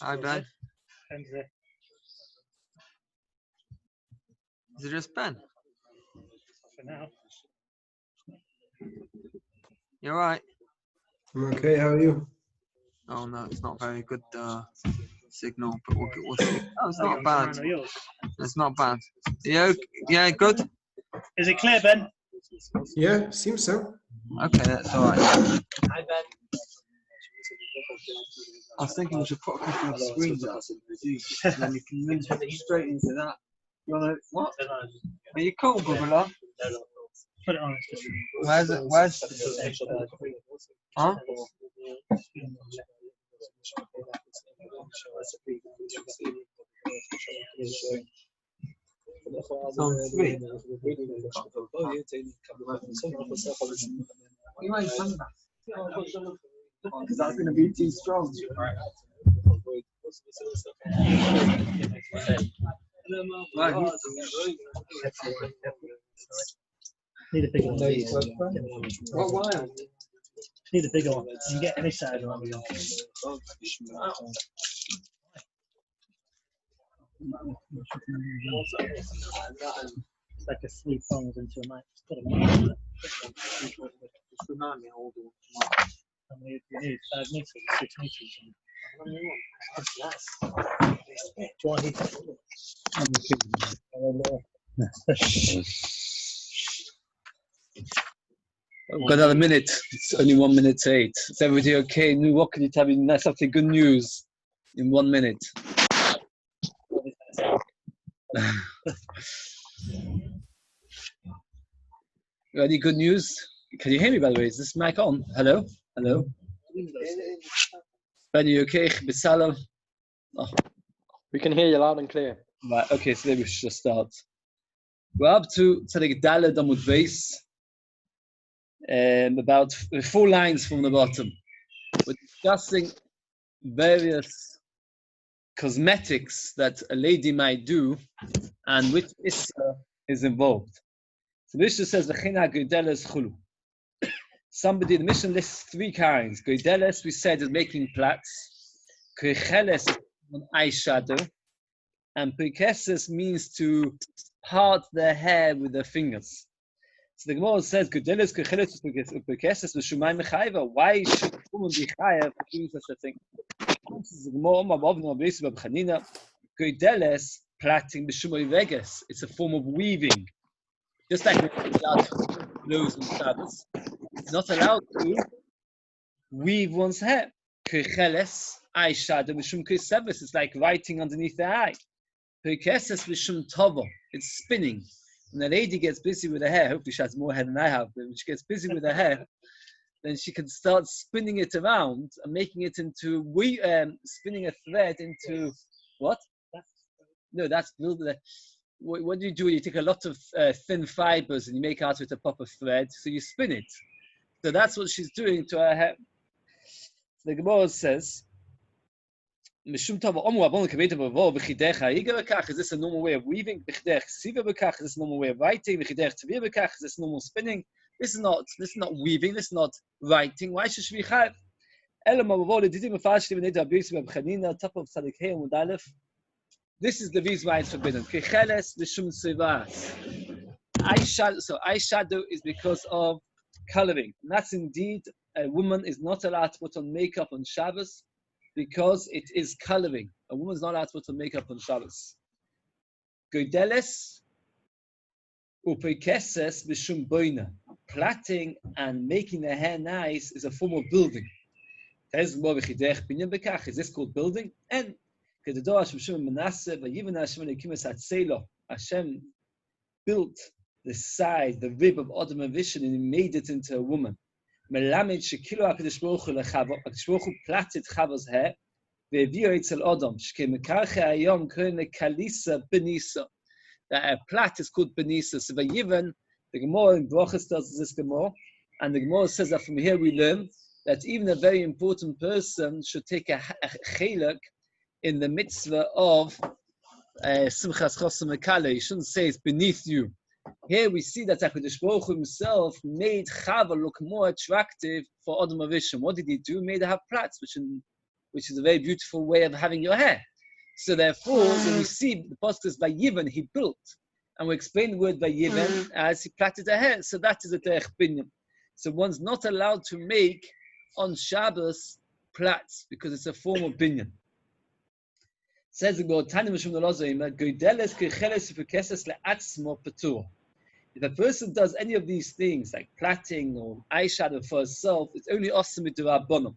Hi, Ben. Is it just Ben? For now. You're right. I'm okay. How are you? Oh no, it's not very good signal, but we'll see. Oh, it's not bad. It's not bad. Yeah, good. Is it clear, Ben? Yeah, seems so. Okay, that's all right. Hi, Ben. I was thinking we should put a couple of screens up, and then you can link straight into that. You wanna what? Are you cool, brother? Put it on. Where's it? Where's? Huh? It's on 3. You might have done that. Because that's going to be too strong. Right. Need a bigger one. What wire? Need a bigger one. You can get any size one. It's like a 3 prongs into a mic. It's got a mic. How many do you need? 5 meters, 6 meters. Do you want heat? I've got another minute. It's only 1 minute to 8. Is everybody okay? Nu, what can you tell me? Nice, something good news in 1 minute. Any good news? Can you hear me, by the way? Is this mic on? Hello? Hello? Ben, you okay? Bisalam? Oh. We can hear you loud and clear. Right, okay, so maybe we should just start. We're up to Tzadik Daled Amud Beis, about 4 lines from the bottom. We're discussing various cosmetics that a lady might do and which Issa is involved. So the Mishnah says, V'china Goydeles Chulu. Somebody, the Mishnah lists 3 kinds. Goydeles, we said, is making plaits. Koicheles is an eyeshadow. And Pekeses means to part their hair with their fingers. So the Gemara says, Goydeles, Koicheles, Pekeses, V'shumay Mechayva. Why should a woman be chayav for doing such a thing? This is the Gemara, Mabavna, Abisi, Babchanina. Goydeles, plaiting B'shumay Vegas. It's a form of weaving. Just like we're not allowed to clothes on Shabbos, it's not allowed to weave one's hair. Koicheles, eyeshadow, Mishum Koiseves, it's like writing underneath the eye. Koicheses, Mishum Tovo, it's spinning. When the lady gets busy with her hair, hopefully she has more hair than I have, but when she gets busy with her hair, then she can start spinning it around and making it into, spinning a thread into, what? No, that's what do? You take a lot of thin fibers and you make out with a proper thread, so you spin it. So that's what she's doing to her hair. So the Gemara says, is this a normal way of weaving? Is this a normal way of writing? Is this normal spinning? This is not weaving, this is not writing. Why should she be chayav? This is the reason why it's forbidden. Eyeshadow is because of coloring. And that's indeed, a woman is not allowed to put on makeup on Shabbos because it is coloring. A woman is not allowed to put on makeup on Shabbos. Goydeles upekeses b'shum boina. Plaiting and making the hair nice is a form of building. Is this called building? And Hashem built the side, the rib of Adam Avishon, and he made it into a woman. HaKadosh Baruch Hu plaited Chava's hair. That a plait is called benisa. So Vayivan, the Gemara in Brachos tells us this Gemara, and the Gemara says that from here we learn that even a very important person should take a chelak in the mitzvah of Simchas Chosam Mekale. You shouldn't say it's beneath you. Here we see that HaKadosh Baruch Hu himself made Chava look more attractive for Adam Avishon. What did he do? He made her have plaits, which in which is a very beautiful way of having your hair. So therefore, when we see the pasuk is Vayivan, he built, and we explain the word Vayivan as he plaited a hair. So that is a derech binyan. So one's not allowed to make on Shabbos plats because it's a form of binyan. Says the God, if a person does any of these things, like plaiting or eyeshadow for herself, it's only awesome to Rabbanim.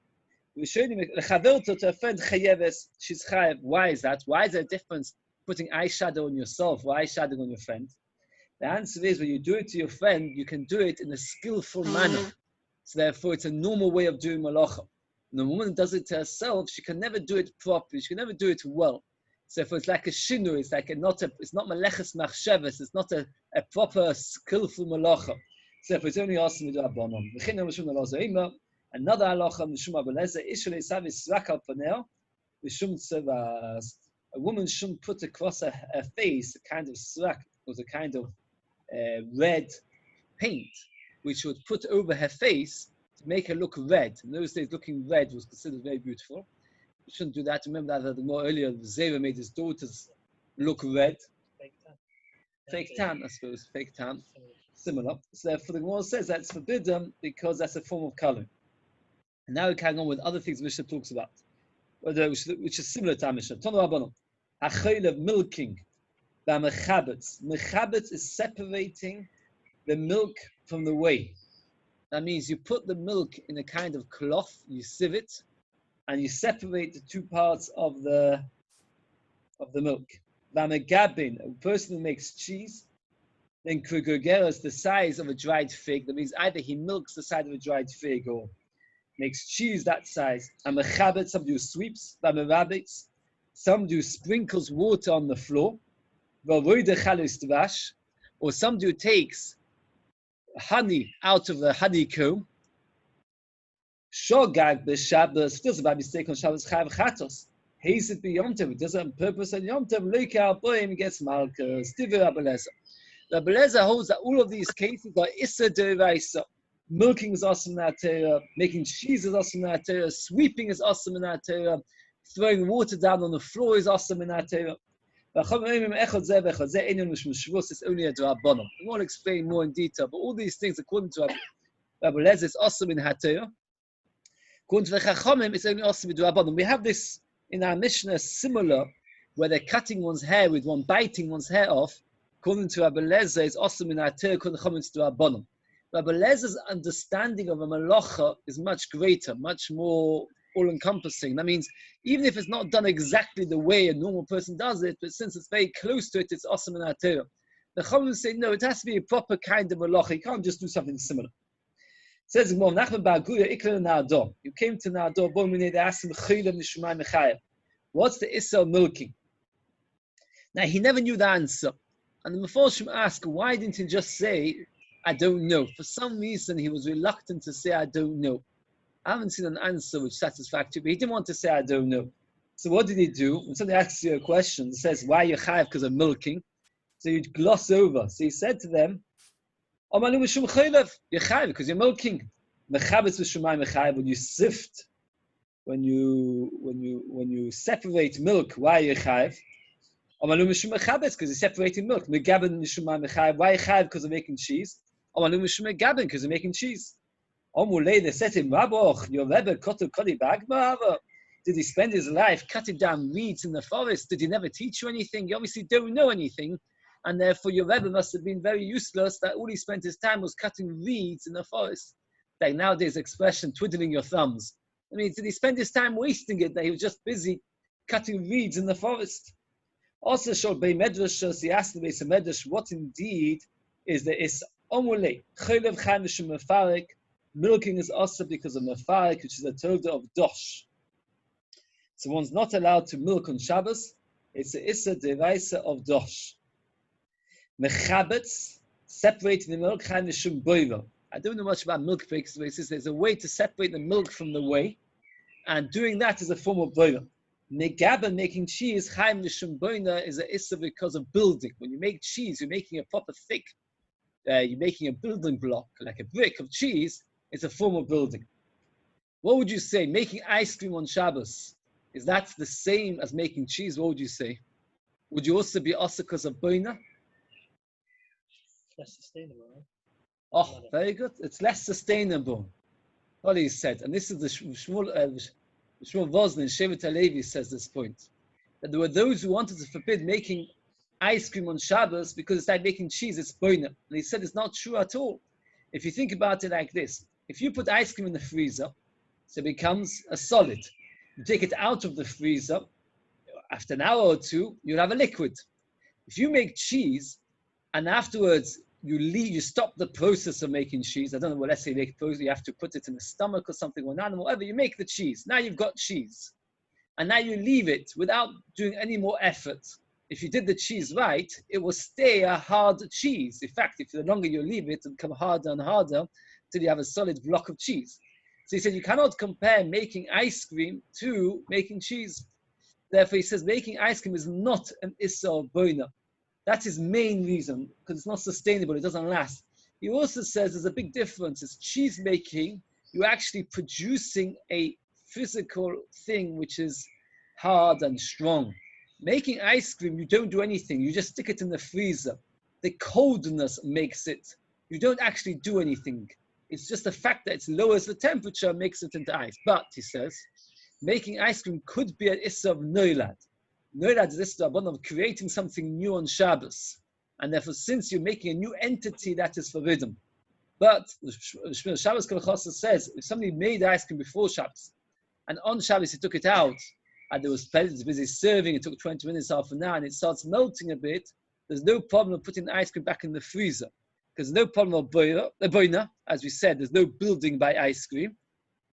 We showed him to a friend chayeves, she's chayev. Why is that? Why is there a difference putting eyeshadow on yourself or eyeshadow on your friend? The answer is when you do it to your friend, you can do it in a skillful manner. So therefore, it's a normal way of doing malacha. When a woman does it to herself, she can never do it properly. She can never do it well. So if it's like a shinu, it's like it's not maleches machsheves, it's not a proper skillful malacha. So if it's only awesome to do abonon. Another halacha mishum abeleza ishul isav israk al panel mishum tzavas. A woman shouldn't put across her face a kind of srak, or a kind of red paint, which would put over her face to make her look red. In those days, looking red was considered very beautiful. You shouldn't do that. Remember that more earlier, Zera made his daughters look red. Fake tan, I suppose. Fake tan. Similar. So therefore, the Gemara says that's forbidden because that's a form of color. And now we carry on with other things Mishnah talks about, which is similar to our Mishnah. Tonu Rabbanon. Achayil of milking. Mechabetz. Mechabetz is separating the milk from the whey. That means you put the milk in a kind of cloth, you sieve it, and you separate the two parts of the milk. V'amegabin, a person who makes cheese, then krugogera is the size of a dried fig. That means either he milks the side of a dried fig or makes cheese that size. And mechabet, some do sweeps. V'amerabetz, some do sprinkles water on the floor. Or some do takes honey out of the honeycomb. Shogag b'Shabbos, does it by mistake on Shabbos chayav chatos. Haze it be Yom Tov, it does it on purpose on Yom Tov. Leika al boim gets malka. Stiver Rabbi Lezer. Rabbi Lezer holds that all of these cases are issa deraisa. Milking is awesome in that Torah. Making cheese is awesome in that Torah. Sweeping is awesome in that Torah. Throwing water down on the floor is awesome in that Torah. It's only a drabanon. We won't explain more in detail, but all these things, according to Rabbi Lezer, is awesome in Hatayah. According to the Chachamim, it's only awesome in drabanon. We have this in our Mishnah similar, where they're cutting one's hair with one biting one's hair off. According to Rabbi Lezer, it's awesome in Hatayah. According to the Chachamim, it's drabanon. Rabbi Lezer's understanding of a malacha is much greater, much more all-encompassing. That means even if it's not done exactly the way a normal person does it, but since it's very close to it, it's awesome in our Torah. The Chachamim say, no, it has to be a proper kind of malacha. You can't just do something similar. It says, you came to Nador, they asked him, what's the issa of milking? Now, he never knew the answer. And the Meforshim asked, why didn't he just say, I don't know? For some reason, he was reluctant to say, I don't know. I haven't seen an answer which is satisfactory, but he didn't want to say, I don't know. So what did he do? When somebody asks you a question, it says, why are you chayav because of milking? So you'd gloss over. So he said to them, you're chayav because you're milking. When you sift, when you separate milk, why are you chayav? Because you're separating milk. Why are you chayav because of making cheese? Because you're making cheese. They said to him, your Rebbe, did he spend his life cutting down reeds in the forest? Did he never teach you anything? You obviously don't know anything. And therefore your Rebbe must have been very useless that all he spent his time was cutting reeds in the forest. Like nowadays expression, twiddling your thumbs. I mean, did he spend his time wasting it that he was just busy cutting reeds in the forest? Also showed Bei Medrash, he asked the Beis Medrash, what indeed is the Issa? Milking is also because of mefarik, which is a toda of dosh. So one's not allowed to milk on Shabbos. It's a issa deraisa of dosh. Mechabetz, separating the milk, chaim mishum boiva. I don't know much about milk breaks, but it says there's a way to separate the milk from the whey, and doing that is a form of boiva. Negaba, making cheese, chaim mishum boina, is a issa because of building. When you make cheese, you're making a proper thick, you're making a building block, like a brick of cheese. It's a form of building. What would you say? Making ice cream on Shabbos is that the same as making cheese? What would you say? Would you also be also because of boina? Less sustainable, right? Oh, very good. It's less sustainable. What he said, and this is the Shmuel Vosnin, Shevet HaLevi says this point, that there were those who wanted to forbid making ice cream on Shabbos because it's like making cheese, it's boina. And he said it's not true at all. If you think about it like this, if you put ice cream in the freezer, so it becomes a solid. You take it out of the freezer, after an hour or two, you'll have a liquid. If you make cheese, and afterwards you stop the process of making cheese. I don't know, well, let's say you have to put it in the stomach or something, or an animal, whatever, you make the cheese. Now you've got cheese. And now you leave it without doing any more effort. If you did the cheese right, it will stay a hard cheese. In fact, if the longer you leave it, it'll become harder and harder until you have a solid block of cheese. So he said you cannot compare making ice cream to making cheese. Therefore, he says making ice cream is not an issa of boina. That's his main reason, because it's not sustainable, it doesn't last. He also says there's a big difference. It's cheese making, you're actually producing a physical thing which is hard and strong. Making ice cream, you don't do anything. You just stick it in the freezer. The coldness makes it. You don't actually do anything. It's just the fact that it lowers the temperature, makes it into ice. But, he says, making ice cream could be an issa of noilad. Noilad is this rabban of creating something new on Shabbos. And therefore, since you're making a new entity, that is forbidden. But the Shabbos Kol Chosa says, if somebody made ice cream before Shabbos, and on Shabbos he took it out, and there was busy serving, it took 20 minutes, half an hour, and it starts melting a bit, there's no problem of putting the ice cream back in the freezer. Because there's no problem of boina, as we said, there's no building by ice cream.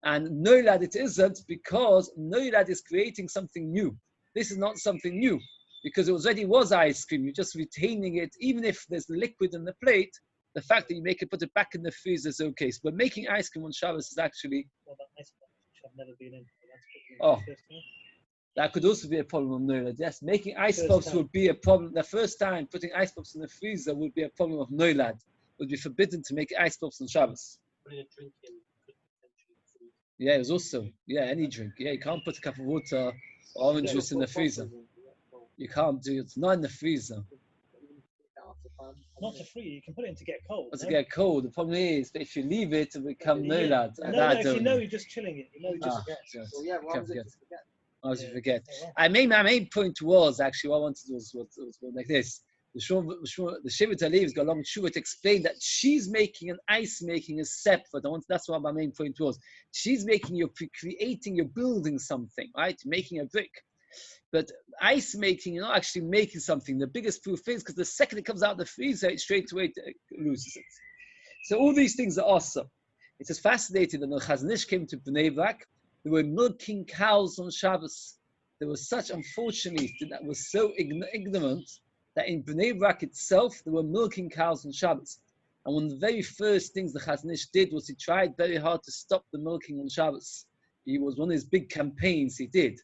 And noilad it isn't, because noilad is creating something new. This is not something new, because it already was ice cream. You're just retaining it, even if there's liquid in the plate. The fact that you put it back in the freezer is okay. But making ice cream on Shabbos is actually. Well, that ice box, which I've never been in. That could also be a problem of noilad. Yes, making ice First box time. would be a problem. The first time putting ice box in the freezer would be a problem of noilad. It would be forbidden to make ice box on Shabbos. Putting a drink in could potentially freeze. Yeah, it was also any drink. Yeah, you can't put a cup of water, or orange juice in the freezer. You can't do it. It's not in the freezer. Not to freeze, you can put it in to get cold. But to get cold, the problem is that if you leave it, it will become noilad. No, if you know you're just chilling it, you know you just forget. I was forget. My main point was actually what I wanted to do was like this. The Shevet HaLevi has got a long tshuva to explain that cheese making and ice making is separate. That's what my main point was. Cheese making, you're creating, you're building something, right? Making a brick. But ice making, you're not actually making something. The biggest proof is because the second it comes out of the freezer, it straight away loses it. So all these things are awesome. It is fascinating that when Chazon Ish came to Bnei Brak, they were milking cows on Shabbos. There was such, unfortunately, that was so ignorant that in Bnei Brak itself, they were milking cows on Shabbos. And one of the very first things the Chazon Ish did was he tried very hard to stop the milking on Shabbos. He was one of his big campaigns he did.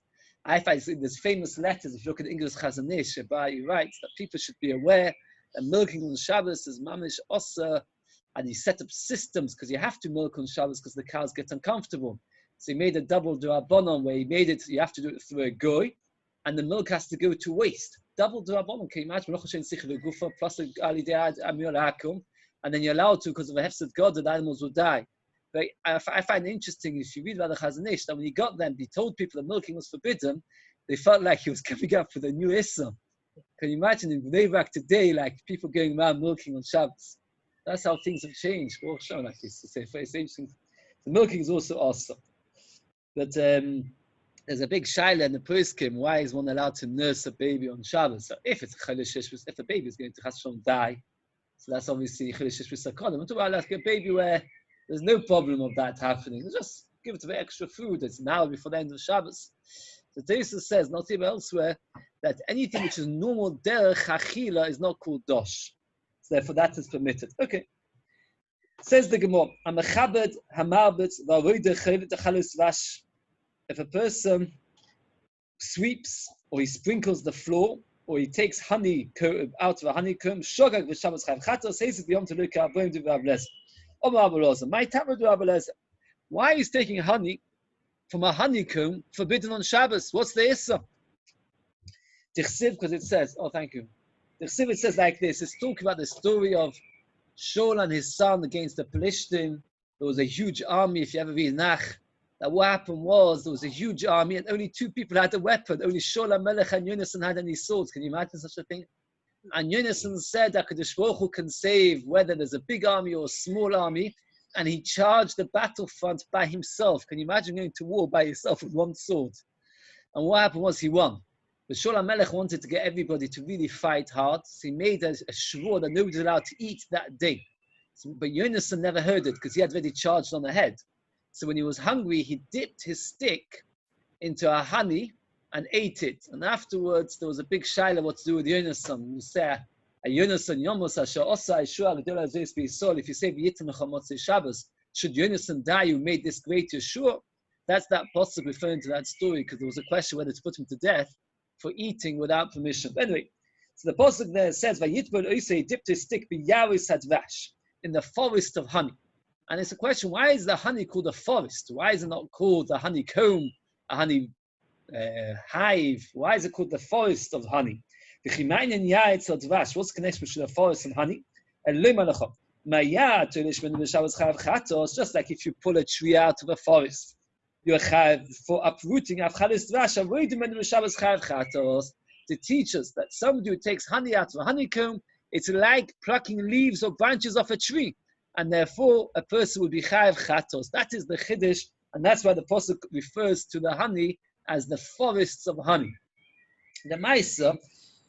I find there's famous letters, if you look at English Chazon Ish, he writes that people should be aware that milking on Shabbos is mamish osa, and he set up systems because you have to milk on Shabbos because the cows get uncomfortable. So he made a double d'Rabbanan where he made it, you have to do it through a goy, and the milk has to go to waste. Double d'Rabbanan, can you imagine? Plus and then you're allowed to, because of a hefsed God, the animals will die. But I find it interesting, if you read about the Chazon Ish, that when he got them, he told people that milking was forbidden, they felt like he was coming up with a new Issa. Can you imagine in Bnei Brak today, like people going around milking on Shabbos? That's how things have changed. Well, shown like this to say, it's interesting. The milking is also awesome. But there's a big shaila in the poskim. Why is one allowed to nurse a baby on Shabbos? So if it's a chalishish, if the baby is going to Chashon die, so that's obviously chalishish with sakonim. I'm talking about like a baby where there's no problem of that happening. Just give it a bit extra food. It's an hour before the end of Shabbos. So Teisa says, not even elsewhere, that anything which is normal derech achila is not called dosh. So therefore that is permitted. Okay. Says the Gemara, Amachabed hamarbet v'avoide chelet achalus vash. If a person sweeps or he sprinkles the floor or he takes honey out of a honeycomb, shogag v'shabbos chayv chatos, says it beyond to look at boim to v'avles. Why is taking honey from a honeycomb forbidden on Shabbos. What's the issa? Tichsiv, because it says, oh, thank you. Tichsiv, it says like this. It's talking about the story of Shaul and his son against the Pelishtim. There was a huge army, if you ever read Nach. That what happened was, there was a huge army and only two people had a weapon. Only Shaul HaMelech and Yonasan had any swords. Can you imagine such a thing? And Yonasan said that Kadosh Baruch Hu can save whether there's a big army or a small army. And he charged the battlefront by himself. Can you imagine going to war by yourself with one sword? And what happened was he won. But Shaul HaMelech wanted to get everybody to really fight hard. So he made a shvur that nobody was allowed to eat that day. But Yonasan never heard it because he had already charged on ahead. So when he was hungry, he dipped his stick into a honey and ate it. And afterwards, there was a big shaila what to do with Yonasan. You say, Yonasan Yomos Asher Osa Yeshua L'Dol Azis B'Yisrael. If you say V'yitim L'Chamotzei Shabbos, should Yonasan die who made this great Yeshua? That's that possible referring to that story because there was a question whether to put him to death for eating without permission. But anyway, so the pasuk there says, "Vayitbol Oisei dipped his stick b'yaris hadvash in the forest of honey." And it's a question: why is the honey called a forest? Why is it not called a honeycomb, a honey hive? Why is it called the forest of honey? What's the connection between the forest and honey? Just like if you pull a tree out of a forest, you're chayav for uprooting. To teach us that somebody who takes honey out of a honeycomb, it's like plucking leaves or branches off a tree, and therefore a person would be chayav chatos. That is the chiddush, and that's why the pasuk refers to the honey as the forests of honey. The Maisa,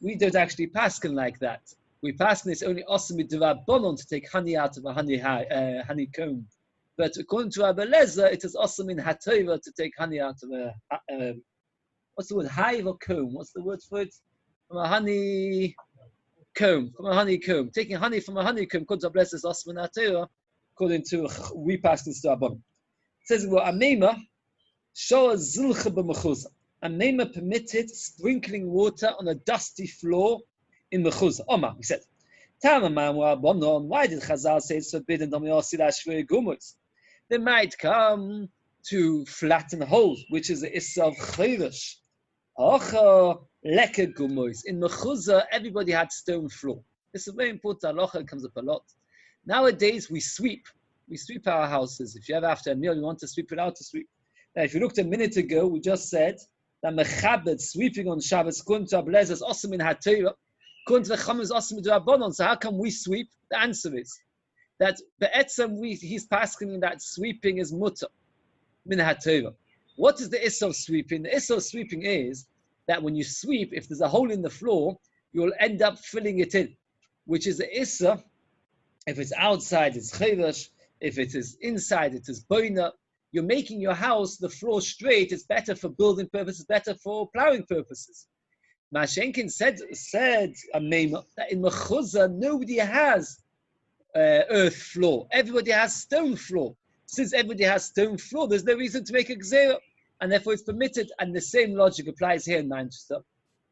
we don't actually paskin like that. We paskin it's only awesome bonon to take honey out of a honeycomb. But according to Rabbi Lezer, it is awesome in Hatova to take honey out of a what's the word? Hive or comb? What's the word for it? From a honeycomb. From a honeycomb. Taking honey from a honeycomb, according to Rabbi Lezer, is awesome in Hatova. According to we paskin to Rabban. It says, well, Amema, Shoa Zilcha b'mechuzah. And Nema permitted sprinkling water on a dusty floor in Mechuzah. Omar, he said, why did Chazal say it's forbidden? They might come to flatten holes, which is the issa of chayrish. In Mechuzah, everybody had stone floor. This is very important. Halacha comes up a lot. Nowadays, we sweep. We sweep our houses. If you ever after a meal, you want to sweep it out to sweep. Now, if you looked a minute ago, we just said that mechabed sweeping on Shabbos, according to Ablez, is awesome in Hatayra. According to the Chum is awesome in Rabbanon. So how come we sweep? The answer is that be'etzem he's passing that sweeping is mutter min Hatayra. What is the issa of sweeping? The issa of sweeping is that when you sweep, if there's a hole in the floor, you'll end up filling it in, which is the issa. If it's outside, it's chayrash. If it is inside, it is boina. You're making your house, the floor straight. It's better for building purposes, better for plowing purposes. Mashenkin said that in Mechuzah, nobody has earth floor. Everybody has stone floor. Since everybody has stone floor, there's no reason to make a gzera. And therefore it's permitted. And the same logic applies here in Manchester.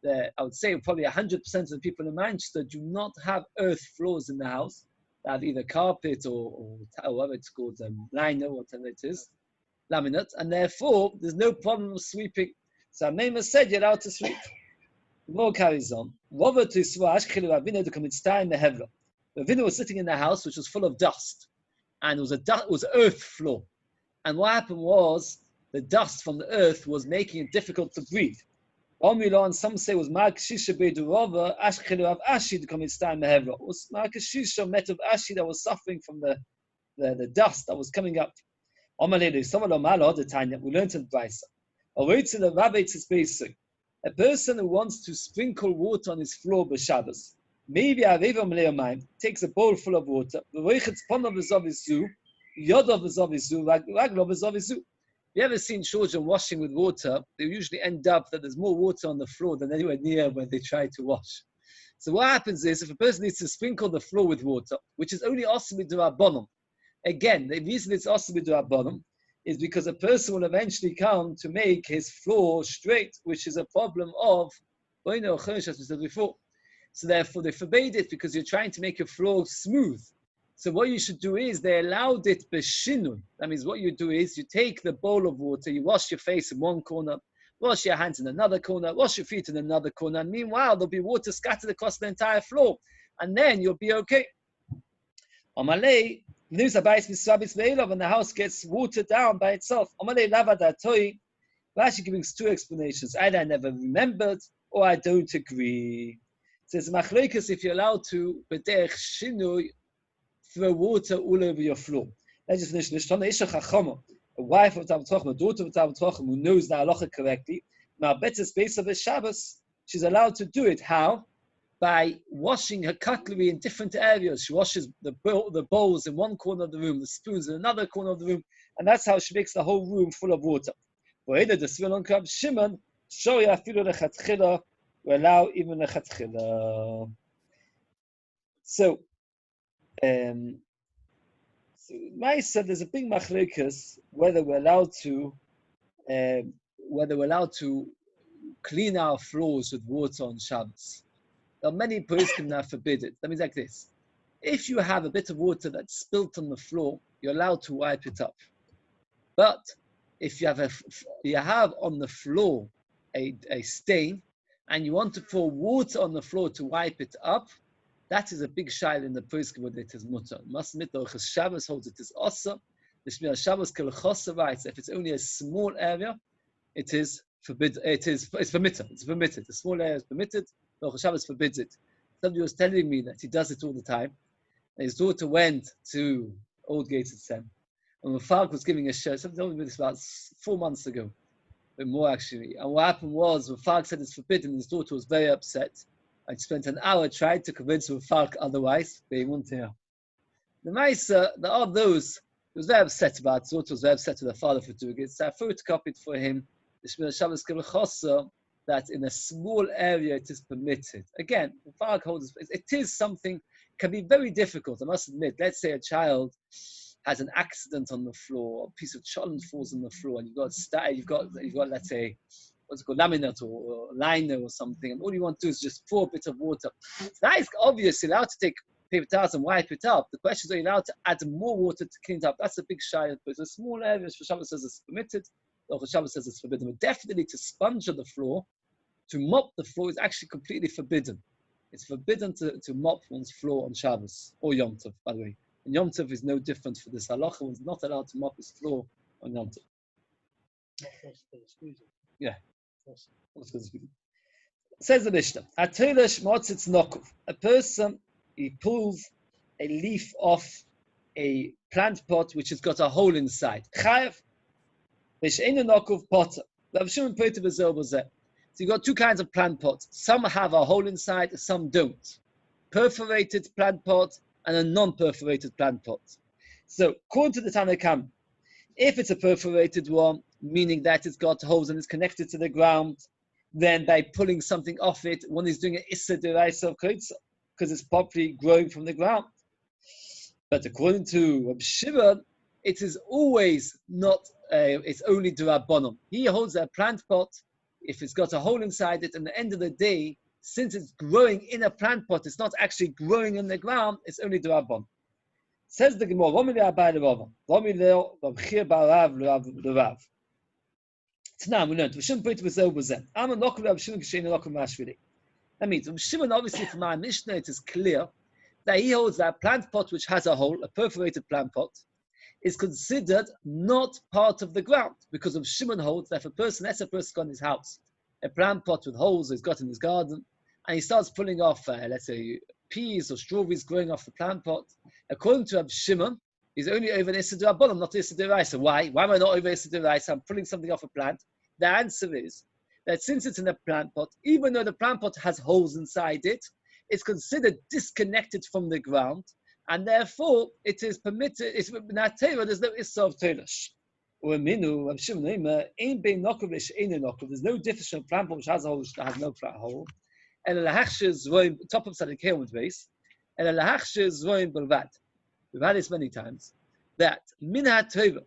I would say probably 100% of the people in Manchester do not have earth floors in the house. They have either carpet or whatever it's called, lino, whatever it is. Laminate, and therefore there's no problem with sweeping. So Amema said you're allowed to sweep. The more carries on. Ravina was sitting in the house which was full of dust, and it was earth floor. And what happened was the dust from the earth was making it difficult to breathe. And some say it was Markashisha Beidurova, Ashkelu of Ashid Komitztain Mehevra. It was Markashisha met of Ashid that was suffering from the dust that was coming up. We learned in Brisa. A person who wants to sprinkle water on his floor by Shabbos, maybe takes a bowl full of water. You ever seen children washing with water? They usually end up that there's more water on the floor than anywhere near when they try to wash. So what happens is, if a person needs to sprinkle the floor with water, which is only awesome with Rabbanon, again, the reason it's awesome with Rabbanon is because a person will eventually come to make his floor straight, which is a problem of, as we said before. So therefore they forbade it because you're trying to make your floor smooth. So what you should do is they allowed it b'shinun. That means what you do is you take the bowl of water, you wash your face in one corner, wash your hands in another corner, wash your feet in another corner, and meanwhile there'll be water scattered across the entire floor, and then you'll be okay. Amalei, news about and the house gets watered down by itself. Amalei lavadatoi. Rashi giving two explanations. Either I never remembered, or I don't agree. It says machlokas if you're allowed to b'derech shinui throw water all over your floor. Let's just finish this. A wife of Talmud Chacham, a daughter of Talmud Chacham who knows the halacha correctly, now better space of a Shabbos, she's allowed to do it. How? By washing her cutlery in different areas. She washes the bowls in one corner of the room, the spoons in another corner of the room, and that's how she makes the whole room full of water. Shimon, show ya filo lechatchila, we allow even lechatchila. So, Maisa, there's a big machlokas whether we're allowed to clean our floors with water on Shabbos. There are many poskim that forbid it. That means like this: if you have a bit of water that's spilt on the floor, you're allowed to wipe it up. But if you have on the floor a stain and you want to pour water on the floor to wipe it up, that is a big shail in the poskim whether it is mutter. Must admit though, because Shabbos holds it is also. The Shmiras Shabbos Kelchosa writes if it's only a small area, it is forbidden. It's permitted. It's permitted. The small area is permitted. No, Shabbos forbids it. Somebody was telling me that he does it all the time. And his daughter went to Old Gates at Sem. And when Falk was giving a show, somebody told me this about 4 months ago, a bit more actually. And what happened was, when Falk said it's forbidden, his daughter was very upset. I spent an hour trying to convince Falk otherwise. They won't hear. The Maisa, there are those who was very upset about it. His daughter was very upset with her father for doing it. So I photocopied for him the Shmiras Shabbos Kelchosa, that in a small area it is permitted. Again, Falk holds it is something can be very difficult. I must admit. Let's say a child has an accident on the floor, a piece of cholent falls on the floor, and you've got let's say what's it called, laminate or liner or something, and all you want to do is just pour a bit of water. So that is obviously allowed to take paper towels and wipe it up. The question is, are you allowed to add more water to clean it up? That's a big shy. But a small area, Shabbos says it's permitted, or Shabbos says it's forbidden. But definitely to sponge on the floor, to mop the floor is actually completely forbidden. It's forbidden to mop one's floor on Shabbos, or Yom Tov, by the way. And Yom Tov is no different for this. Halacha was not allowed to mop his floor on Yom Tov. Yeah. Says the Mishnah, a person, he pulls a leaf off a plant pot which has got a hole inside. Chayav, potter. So you've got two kinds of plant pots. Some have a hole inside, some don't. Perforated plant pot and a non-perforated plant pot. So according to the Tanna Kamma, if it's a perforated one, meaning that it's got holes and it's connected to the ground, then by pulling something off it, one is doing an issa deraisa of koitza, because it's properly growing from the ground. But according to Reb Shimon, it is always not, it's only d'Rabbanan. He holds a plant pot. If it's got a hole inside it, and at the end of the day, since it's growing in a plant pot, it's not actually growing in the ground, it's only d'Rabbanan. Says the Gemara, that means, Shimon, obviously from our Mishnah, it is clear that he holds that a plant pot which has a hole, a perforated plant pot, is considered not part of the ground, because of Shimon holds that if that's a person got in his house, a plant pot with holes he's got in his garden, and he starts pulling off, let's say, peas or strawberries growing off the plant pot. According to Reb Shimon, he's only over an Issa d'Rabbanan, not Issa d'Oraisa. Why? Why am I not over Issa d'Oraisa? I'm pulling something off a plant. The answer is that since it's in a plant pot, even though the plant pot has holes inside it, it's considered disconnected from the ground, and therefore it is permitted. It's not Torah. There's no Issa of Torash. There's no difference in a plant pot which has a hole, which has no plant hole. And the top of Sadiq Heron base, and the lahachshes roim belvad. We've had this many times. That minha Torah,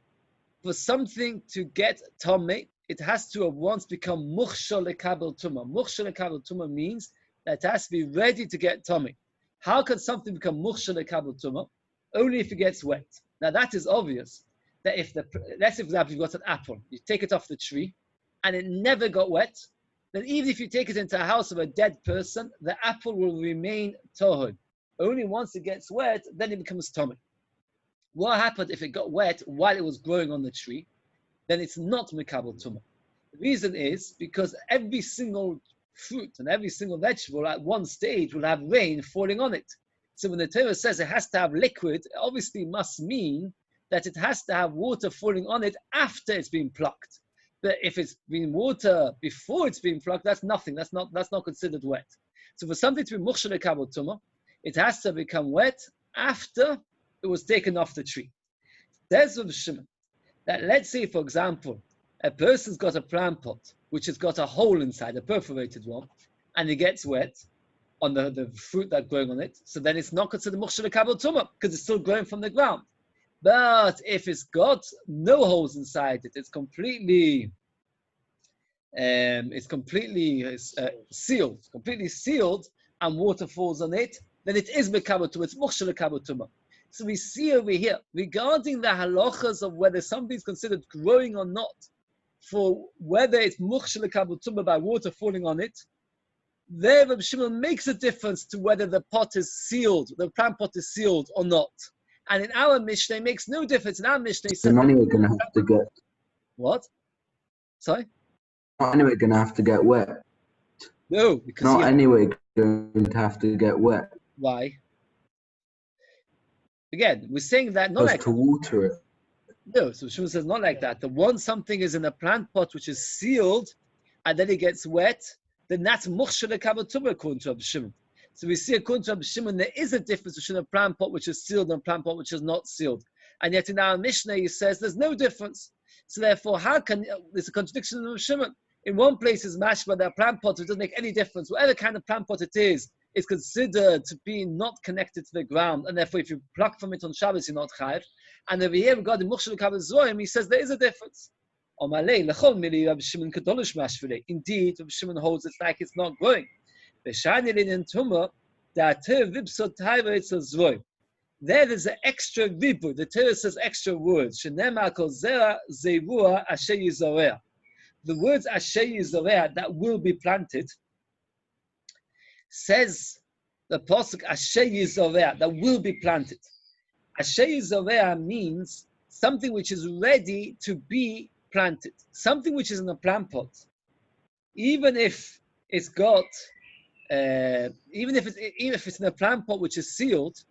for something to get tomei, it has to have once become mukhshal lekabel tumah. Mukhshal lekabel tumah means that it has to be ready to get tomei. How can something become mukhshal lekabel tumah? only if it gets wet. Now that is obvious. That if let's say for example you've got an apple, you take it off the tree, and it never got wet, then even if you take it into a house of a dead person, the apple will remain tohud. Only once it gets wet, then it becomes tummy. What happened if it got wet while it was growing on the tree? Then it's not mekabel tumah. The reason is because every single fruit and every single vegetable at one stage will have rain falling on it. So when the Torah says it has to have liquid, it obviously must mean that it has to have water falling on it after it's been plucked. But if it's been water before it's been plucked, that's nothing. That's not considered wet. So for something to be mukhshel mekabel tumah, it has to become wet after it was taken off the tree. There's Rav Shimon that let's say, for example, a person's got a plant pot which has got a hole inside, a perforated one, and it gets wet on the fruit that's growing on it. So then it's not considered mukhshel mekabel tumah because it's still growing from the ground. But if it's got no holes inside it, it's completely sealed, and water falls on it, then it is mekabel tumah. It's mukhshel mekabel tumah. So we see over here regarding the halachas of whether something is considered growing or not, for whether it's mukhshel mekabel tumah by water falling on it. There, Rav Shimon makes a difference to whether the pot is sealed, the plant pot is sealed or not. And in our Mishnah, it makes no difference. In our Mishnah, he says, "You're anyway going to have to get." What? Sorry? Not anyway going to have to get wet. No, because not anyway going to have to get wet. Why? Again, we're saying that not like to water it. No, so Shimon says not like that. The one something is in a plant pot which is sealed, and then it gets wet, then that's mukhshel mekabel tumah according to Rav Shimon. So we see according to Rav Shimon, there is a difference between a plant pot which is sealed and a plant pot which is not sealed. And yet in our Mishnah, he says there's no difference. So therefore, how can there's a contradiction in Rav Shimon? In one place is mashma that a plant pot, it doesn't make any difference. Whatever kind of plant pot it is considered to be not connected to the ground, and therefore if you pluck from it on Shabbos, you're not chayiv. And over here, regarding mukhshel mekabel zoyim, he says there is a difference. Indeed, Rav Shimon holds it's like it's not growing. There is an extra vibur. The Torah says extra words. The words asher yizoreh, that will be planted, says the pasuk asher yizoreh, that will be planted. Asher yizoreh means something which is ready to be planted, something which is in a plant pot, even if it's got. Even if it's in a plant pot which is sealed,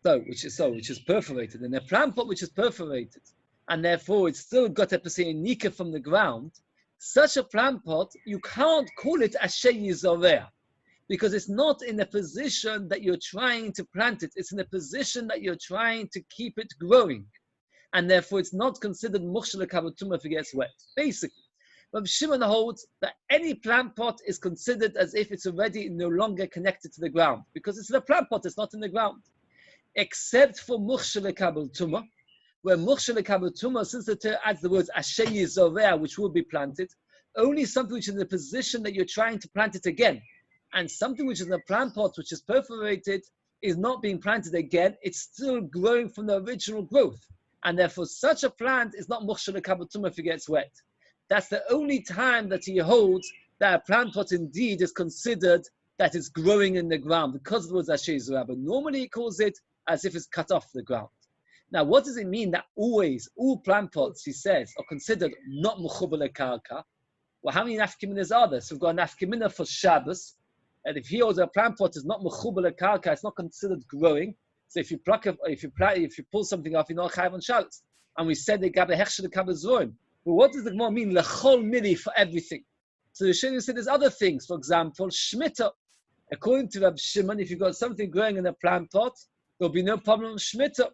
which is perforated, in a plant pot which is perforated, and therefore it's still got a nika from the ground, such a plant pot you can't call it asher yizoreh, because it's not in a position that you're trying to plant it. It's in a position that you're trying to keep it growing, and therefore it's not considered mukhshel mekabel tumah if it gets wet. Basically, Rav Shimon holds that any plant pot is considered as if it's already no longer connected to the ground, because it's in a plant pot, it's not in the ground. Except for mukhshel mekabel tumah, where mukhshel mekabel tumah, since the Torah adds the words asher yizoreh, which will be planted, only something which is in the position that you're trying to plant it again, and something which is in a plant pot which is perforated is not being planted again, it's still growing from the original growth. And therefore such a plant is not mukhshel mekabel tumah if it gets wet. That's the only time that he holds that a plant pot indeed is considered that it's growing in the ground because of the words asher yizoreh. But normally he calls it as if it's cut off the ground. Now, what does it mean that always all plant pots, he says, are considered not mechuber lekarka? Well, how many nafkaminas are there? So we've got a nafkamina for Shabbos, and if he holds a plant pot is not mechuber lekarka, it's not considered growing. So if you pull something off, you're not chayav on Shabbos. And we said they got a hechsher mekabel zoyim. But what does the Gemara mean? Lechol mili, for everything. So the Shini said there's other things. For example, shmita. According to Rab Shimon, if you've got something growing in a plant pot, there'll be no problem with shmita.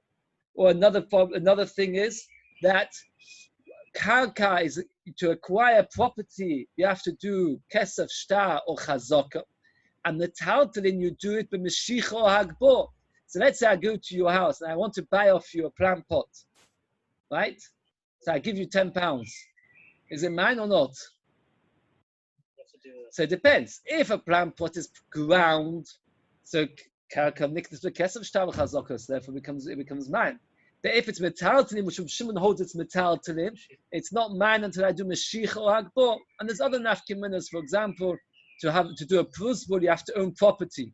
Or another thing is that karka is to acquire property. You have to do kesef shtar or chazaka, and the taltalin you do it b'meshicha or hagbor. So let's say I go to your house and I want to buy off you a plant pot, right? So I give you £10. Is it mine or not? So it depends. If a plant pot is ground, so Karka niknas bekesef shtav chazokas. Therefore, it becomes mine. That if it's metaltalim, which Shimon holds it's metaltalim, it's not mine until I do meshicha or hagbor. And there's other nafkiminas. For example, to do a prusbul, you have to own property.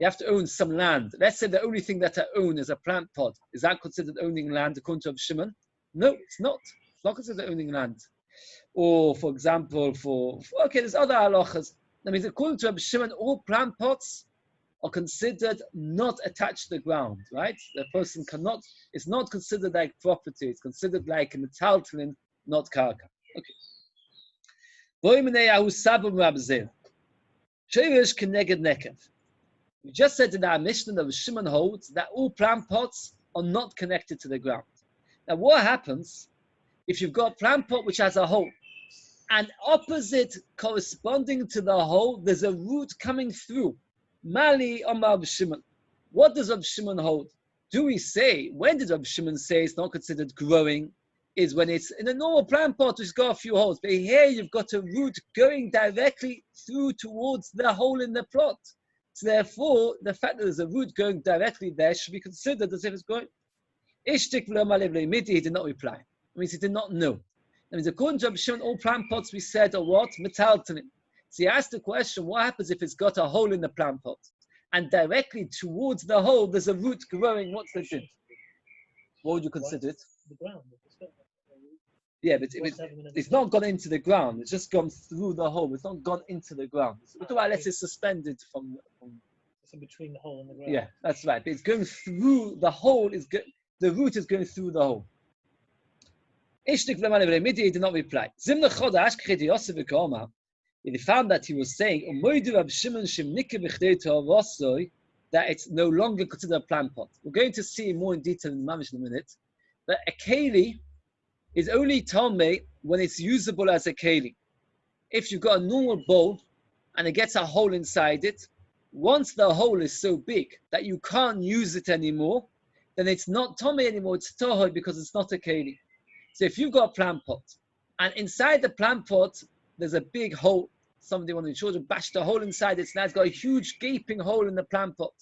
You have to own some land. Let's say the only thing that I own is a plant pot. Is that considered owning land according to Shimon? No, it's not. It's not considered owning land. Or, for example, there's other halachas. That means according to Shimon, all plant pots are considered not attached to the ground, right? The person it's not considered like property. It's considered like a metaltalin, not karka. Okay. We just said in our Mishnah that Shimon holds that all plant pots are not connected to the ground. Now, what happens if you've got a plant pot which has a hole, and opposite, corresponding to the hole, there's a root coming through? Mali Omar Rav Shimon. What does Rav Shimon hold? Do we say, when did Rav Shimon say it's not considered growing? Is when it's in a normal plant pot which has got a few holes. But here you've got a root going directly through towards the hole in the plot. So therefore, the fact that there's a root going directly there should be considered as if it's growing. Ishtik he did not reply. It means he did not know. That means according to Rav Shimon, all plant pots we said are what? Metaltanim. So he asked the question, what happens if it's got a hole in the plant pot? And directly towards the hole, there's a root growing. What's the din? What would you consider it? The ground. Yeah, but it's not gone into the ground. It's just gone through the hole. It's not gone into the ground. It's let's say suspended from It's in between the hole and the ground. Yeah, that's right. But it's going through the hole. The root is going through the hole. He did not reply. He found that he was saying that it's no longer considered a plant pot. We're going to see more in detail in Mamish in a minute. But a keli is only tamei when it's usable as a keli. If you've got a normal bowl and it gets a hole inside it, once the hole is so big that you can't use it anymore, then it's not tamei anymore, it's tohoi because it's not a keli. So if you've got a plant pot and inside the plant pot there's a big hole, somebody, one of the children bashed a hole inside it, so now it's got a huge gaping hole in the plant pot.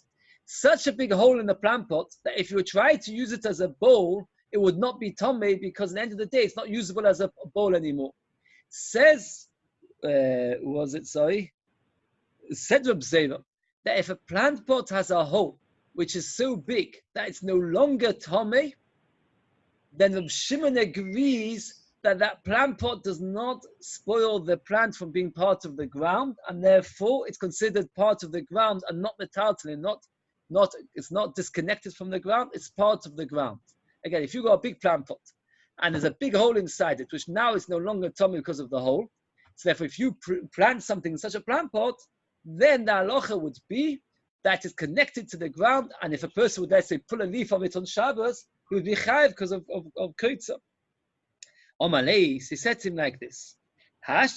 Such a big hole in the plant pot that if you try to use it as a bowl, it would not be tamei because at the end of the day, it's not usable as a bowl anymore. Says, said Reb Zera, that if a plant pot has a hole which is so big that it's no longer tamei, then Reb Shimon agrees that plant pot does not spoil the plant from being part of the ground, and therefore it's considered part of the ground and not metaltalin, it's not disconnected from the ground, it's part of the ground. Again, if you've got a big plant pot and there's a big hole inside it, which now is no longer tummy because of the hole, so therefore if you plant something in such a plant pot, then the halacha would be that it's connected to the ground, and if a person would, let's say, pull a leaf of it on Shabbos, he would be chayiv because of koitza. He said to him like this: This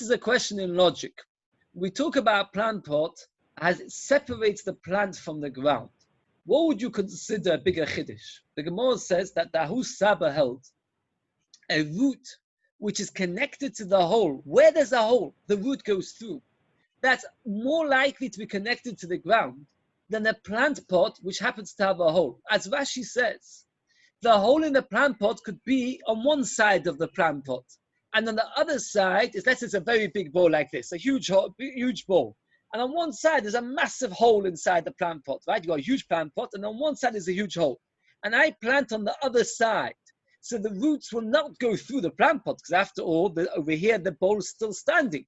is a question in logic. We talk about a plant pot as it separates the plant from the ground. What would you consider a bigger chiddush? The Gemara says that the Ahus Saba held a root which is connected to the hole. Where there's a hole, the root goes through. That's more likely to be connected to the ground than a plant pot which happens to have a hole. As Rashi says, the hole in the plant pot could be on one side of the plant pot, and on the other side is, let's say it's a very big bowl like this, a huge bowl. And on one side there's a massive hole inside the plant pot, right? You've got a huge plant pot, and on one side is a huge hole. And I plant on the other side. So the roots will not go through the plant pot, because after all, over here the bowl is still standing.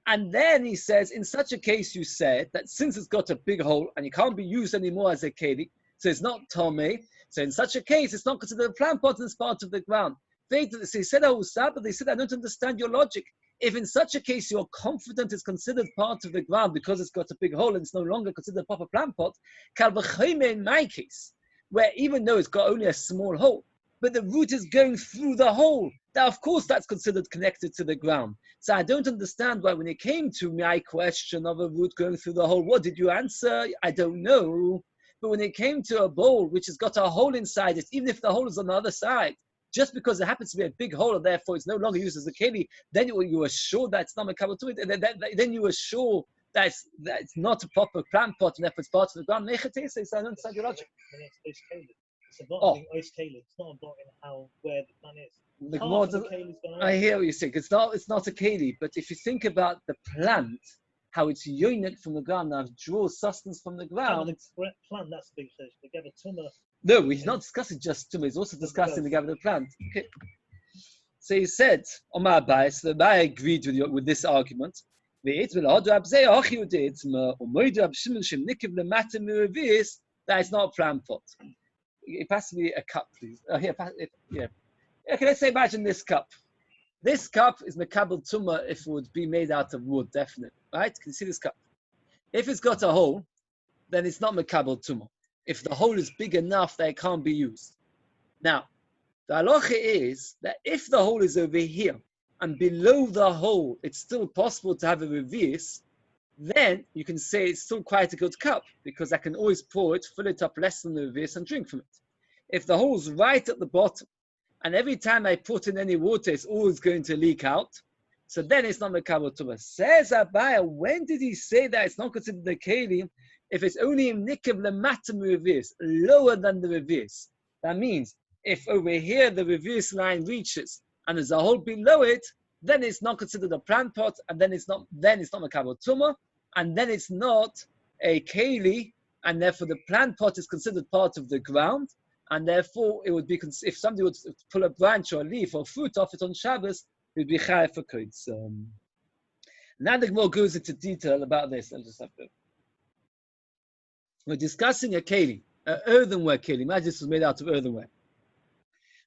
And then he says, in such a case, you said that since it's got a big hole and it can't be used anymore as a keli, so it's not tamei. So in such a case, it's not considered a plant pot and it's part of the ground. They said, but they said, I don't understand your logic. If in such a case you're confident it's considered part of the ground because it's got a big hole and it's no longer considered a proper plant pot, kal v'chomer in my case, where even though it's got only a small hole, but the root is going through the hole, now of course that's considered connected to the ground. So I don't understand why when it came to my question of a root going through the hole, what did you answer? I don't know. But when it came to a bowl which has got a hole inside it, even if the hole is on the other side, just because there happens to be a big hole and therefore it's no longer used as a keli, then you are sure that it's not makabel to it, and then you are sure that it's not a proper plant pot and therefore it's part of the ground. So I don't understand your logic. It's about being It's not about where the plant is. The I hear what you're saying. It's not a keli, but if you think about the plant, how it's yoined from the ground, now draws sustenance from the ground. The plant, that's the big fish. The Gavin tumor. No, he's not discussing just tumor. He's also discussing the Gavin plant. Okay. So he said, Omar Abai, so the Abai agreed with this argument. That it's not a plant pot. It has to be a cup, please. Yeah. Okay, let's say imagine this cup. This cup is mekabel tumah if it would be made out of wood, definitely. Right? Can you see this cup? If it's got a hole, then it's not mekabel tumah. If the hole is big enough that it can't be used. Now, the halacha is that if the hole is over here and below the hole it's still possible to have a reverse, then you can say it's still quite a good cup because I can always pour it, fill it up less than the reverse and drink from it. If the hole's right at the bottom, and every time I put in any water, it's always going to leak out, so then it's not mekabel tumah. Says Abaya, when did he say that it's not considered a keli? If it's only in nikav lematam reverse, lower than the reverse. That means if over here the reverse line reaches and there's a hole below it, then it's not considered a plant pot, and then it's not mekabel tumah, and then it's not a keli, and therefore the plant pot is considered part of the ground. And therefore, it would be if somebody would pull a branch or a leaf or fruit off it on Shabbos, it would be chayav for koitz. Now the Gemara goes into detail about this. We're discussing a keli, an earthenware keli. Imagine this was made out of earthenware.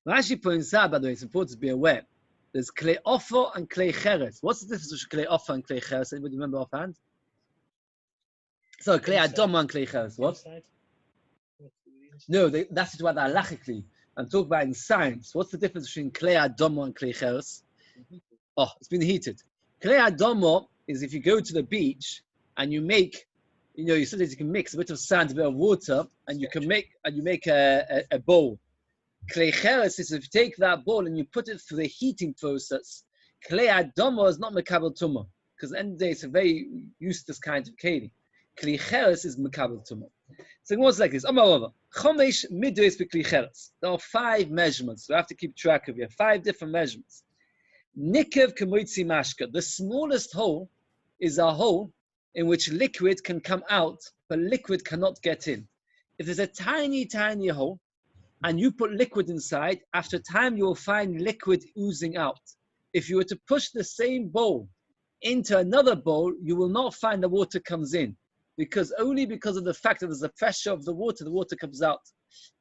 Rashi points out, by the way, it's important to be aware. There's klei offer and klei cheres. What's the difference between klei offer and klei cheres? Anybody remember offhand? So klei adoma and klei cheres. What? No, that's what halachically. I'm talking about in science. What's the difference between klei adomo and klei cheres? Oh, it's been heated. Klei adomo is if you go to the beach and you make, you sometimes you can mix a bit of sand, a bit of water, and you make a bowl. Klei cheres is if you take that bowl and you put it through the heating process. Klei adomo is not mekabel tumah because at the end of the day it's a very useless kind of keli. Klei cheres is mekabel tumah. So it was like this. Chomesh midres b'kli cheres. There are 5 measurements. We have to keep track of here. 5 different measurements. Nikev kemoitzi mashka. The smallest hole is a hole in which liquid can come out, but liquid cannot get in. If there's a tiny, tiny hole, and you put liquid inside, after time you will find liquid oozing out. If you were to push the same bowl into another bowl, you will not find the water comes in. Only because of the fact that there's the pressure of the water comes out.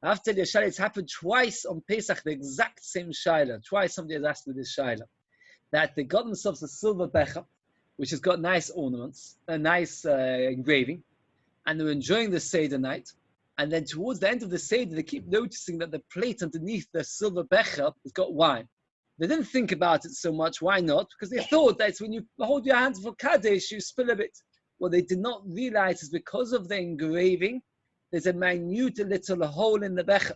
I have to tell you, Shaila, it's happened twice on Pesach, the exact same Shaila. Twice somebody has asked me this Shaila. That they got themselves a silver becher, which has got nice ornaments, a nice engraving, and they were enjoying the Seder night. And then towards the end of the Seder, they keep noticing that the plate underneath the silver becher has got wine. They didn't think about it so much. Why not? Because they thought that it's when you hold your hands for Kaddish, you spill a bit. What they did not realize is because of the engraving, there's a minute little hole in the becher.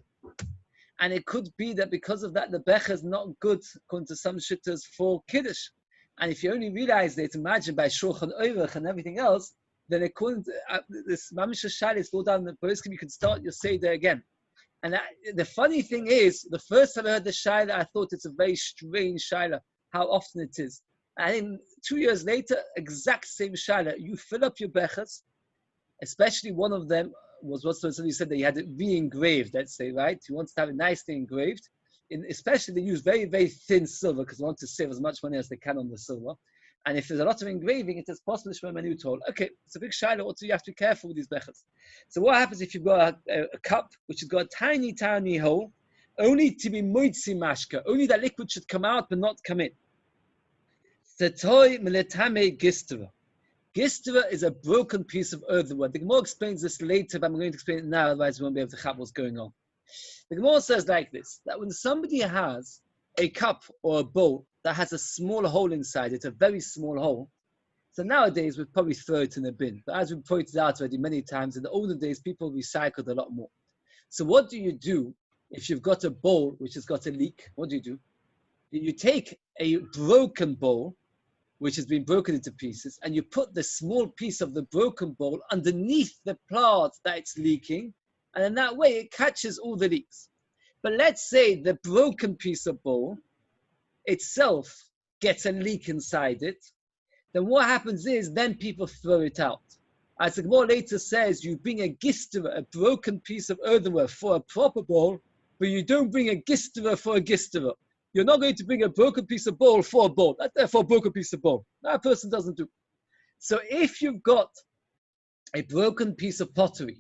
And it could be that because of that, the becher is not good, according to some shittahs, for Kiddush. And if you only realize that, imagine by Shulchan Aruch and everything else, then according to this Mamish Shalis, go down the poskim, you can start your Seder again. And the funny thing is, the first time I heard the Shaila, I thought it's a very strange Shaila, how often it is. And then 2 years later, exact same Shaila. You fill up your bechers, especially one of them was what somebody said that he had it re-engraved, let's say, right? He wants to have it nicely engraved. Especially they use very, very thin silver because they want to save as much money as they can on the silver. And if there's a lot of engraving, it is possible to show a new tool. Okay, it's a big Shaila. Also, you have to be careful with these bechers. So what happens if you've got a cup which has got a tiny, tiny hole, only to be moitzi mashka, only that liquid should come out but not come in. Setoi meletame gistra. Gistra is a broken piece of earthenware. The Gemara explains this later, but I'm going to explain it now, otherwise we won't be able to have what's going on. The Gemara says like this, that when somebody has a cup or a bowl that has a small hole inside it, a very small hole, so nowadays we'd probably throw it in a bin. But as we pointed out already many times, in the olden days, people recycled a lot more. So what do? if you've got a bowl which has got a leak, what do? You take a broken bowl, which has been broken into pieces, and you put the small piece of the broken bowl underneath the part that it's leaking, and in that way it catches all the leaks. But let's say the broken piece of bowl itself gets a leak inside it, then what happens is, then people throw it out. As the Gemara later says, you bring a gistera, a broken piece of earthenware, for a proper bowl, but you don't bring a gistera for a gistera. You're not going to bring a broken piece of bowl for a bowl. That's therefore a broken piece of bowl. That person doesn't do. So if you've got a broken piece of pottery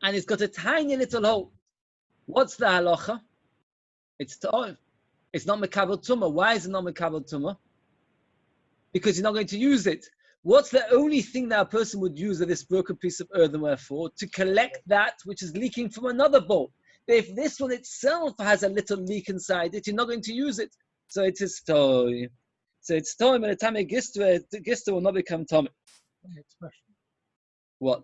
and it's got a tiny little hole, what's the halacha? It's ta'or. It's not mekabel tumah. Why is it not mekabel tumah? Because you're not going to use it. What's the only thing that a person would use this broken piece of earthenware for? To collect that which is leaking from another bowl. If this one itself has a little leak inside it, you're not going to use it. So it is toy. So it's toy, but the time gistera will not become tummy. Expression. What?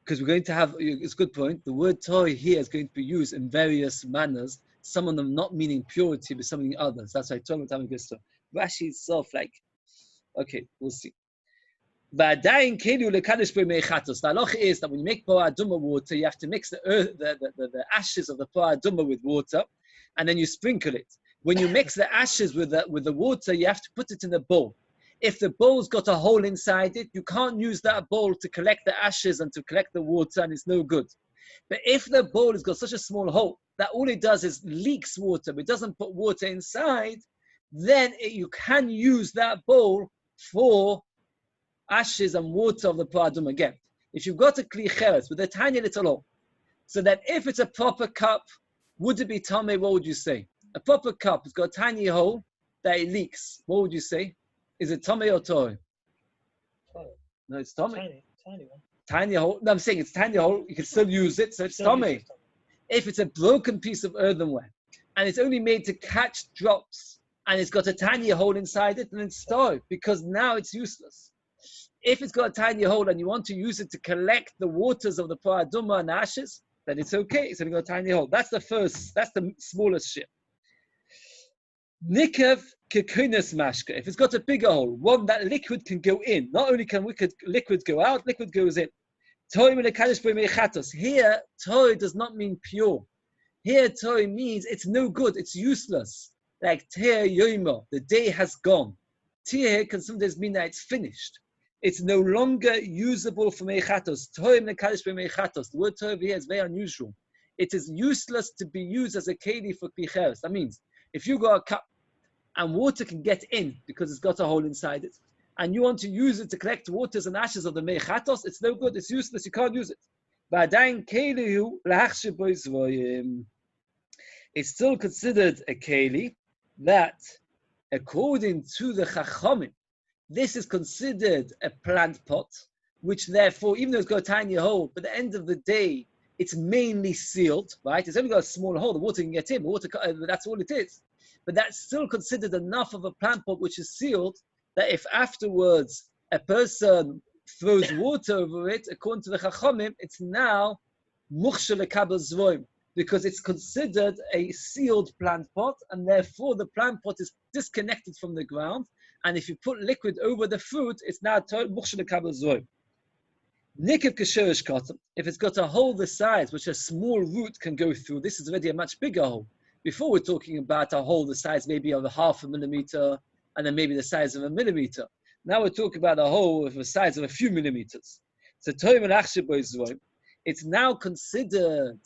Because we're going to have, it's a good point, the word toy here is going to be used in various manners, some of them not meaning purity, but some meaning others. That's why I told him gistera. Rashi itself, like, okay, we'll see. The halacha is that when you make po'ah adumah water, you have to mix the ashes of the po'ah adumah with water, and then you sprinkle it. When you mix the ashes with the water, you have to put it in a bowl. If the bowl's got a hole inside it, you can't use that bowl to collect the ashes and to collect the water, and it's no good. But if the bowl has got such a small hole that all it does is leaks water, but it doesn't put water inside, then you can use that bowl for ashes and water of the po'ah adumah again. If you've got a kli cheres with a tiny little hole, so that if it's a proper cup, would it be tamei? What would you say? A proper cup has got a tiny hole that it leaks. What would you say? Is it tamei or toy? No, it's tamei. Tiny one. Tiny hole. No, I'm saying it's tiny hole. You can still use it, so it's tamei. If it's a broken piece of earthenware and it's only made to catch drops and it's got a tiny hole inside it, then it's toy because now it's useless. If it's got a tiny hole and you want to use it to collect the waters of the po'ah adumah and ashes, then it's okay. It's only got a tiny hole. That's the smallest ship. Nikev kekunas mashka. If it's got a bigger hole, one that liquid can go in. Not only can liquid go out, liquid goes in. Here, toy does not mean pure. Here, toy means it's no good. It's useless. Like te'er yomi, the day has gone. Te'er can sometimes mean that it's finished. It's no longer usable for mechatos. The word toiv here is very unusual. It is useless to be used as a keli for klicheres. That means if you got a cup and water can get in because it's got a hole inside it, and you want to use it to collect waters and ashes of the mechatos, it's no good. It's useless. You can't use it. It's still considered a keli that, according to the chachamim, this is considered a plant pot, which therefore, even though it's got a tiny hole, but at the end of the day, it's mainly sealed, right? It's only got a small hole, the water can get in, that's all it is. But that's still considered enough of a plant pot which is sealed, that if afterwards a person throws water over it, according to the Chachamim, it's now mukhshe lekabel zvoim, because it's considered a sealed plant pot, and therefore the plant pot is disconnected from the ground, and if you put liquid over the fruit, it's now mukhshe lekabel zvoim. Nikev kesherish cotton, if it's got a hole the size which a small root can go through, this is already a much bigger hole. Before we're talking about a hole the size maybe of 0.5 millimeter, and then maybe the size of 1 millimeter. Now we're talking about a hole with a size of a few millimeters. So it's now considered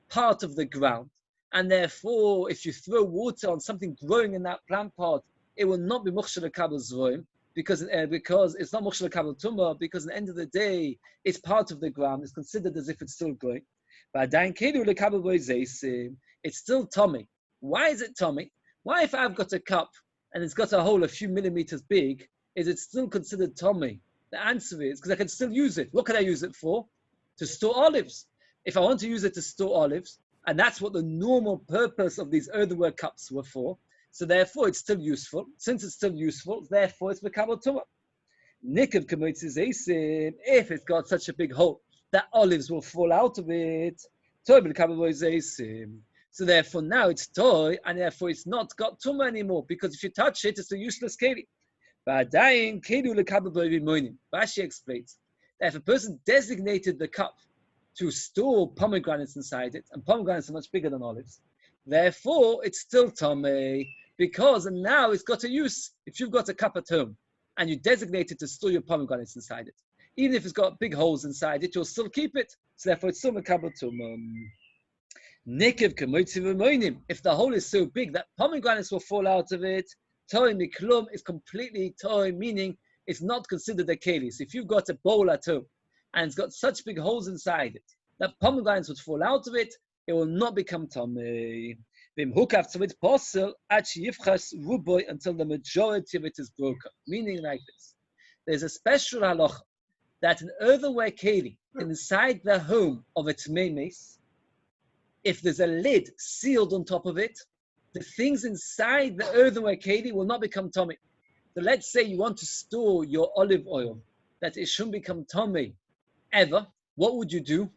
part of the ground, and therefore if you throw water on something growing in that plant pot, it will not be mukhshe lekabel zvoim, because it's not mukhshe lekabel tumah, because at the end of the day, it's part of the ground. It's considered as if it's still growing. But it's still tummy. Why is it tummy? Why, if I've got a cup and it's got a hole a few millimeters big, is it still considered tummy? The answer is because I can still use it. What can I use it for? To store olives. If I want to use it to store olives, and that's what the normal purpose of these earthenware cups were for, so therefore it's still useful. Since it's still useful, therefore it's mekabel tumah. Nikev k'motzei zeisim, if it's got such a big hole that olives will fall out of it, Toy b'lekabel. So therefore now it's toy, and therefore it's not got tumah anymore, because if you touch it, it's a useless keli. Rashi explains that if a person designated the cup to store pomegranates inside it, and pomegranates are much bigger than olives, therefore it's still tamei, because now it's got a use. If you've got a cup at home and you designate it to store your pomegranates inside it, even if it's got big holes inside it, you'll still keep it. So therefore it's still mekabel tumah. If the hole is so big that pomegranates will fall out of it, toy miklum is completely toy, meaning it's not considered a keli. So if you've got a bowl at home and it's got such big holes inside it that pomegranates would fall out of it, it will not become tamei. Until the majority of it is broken. Meaning like this. There's a special halacha that an earthenware keli inside the home of a tmei mace, if there's a lid sealed on top of it, the things inside the earthenware keli will not become tummy. So let's say you want to store your olive oil, that it shouldn't become tummy ever. What would you do?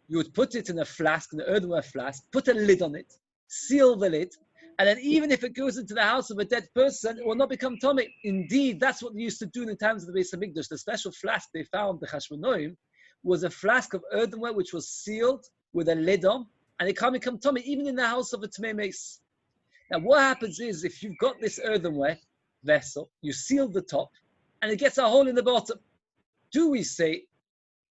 You would put it in a flask, an earthenware flask, put a lid on it, seal the lid, and then even if it goes into the house of a dead person, it will not become tummy. Indeed, that's what they used to do in the times of the Beis Hamikdash. The special flask they found, the Chashmonoim, was a flask of earthenware which was sealed with a lid on, and it can't become tummy, even in the house of a tmei mace. Now, what happens is, if you've got this earthenware vessel, you seal the top, and it gets a hole in the bottom. Do we say,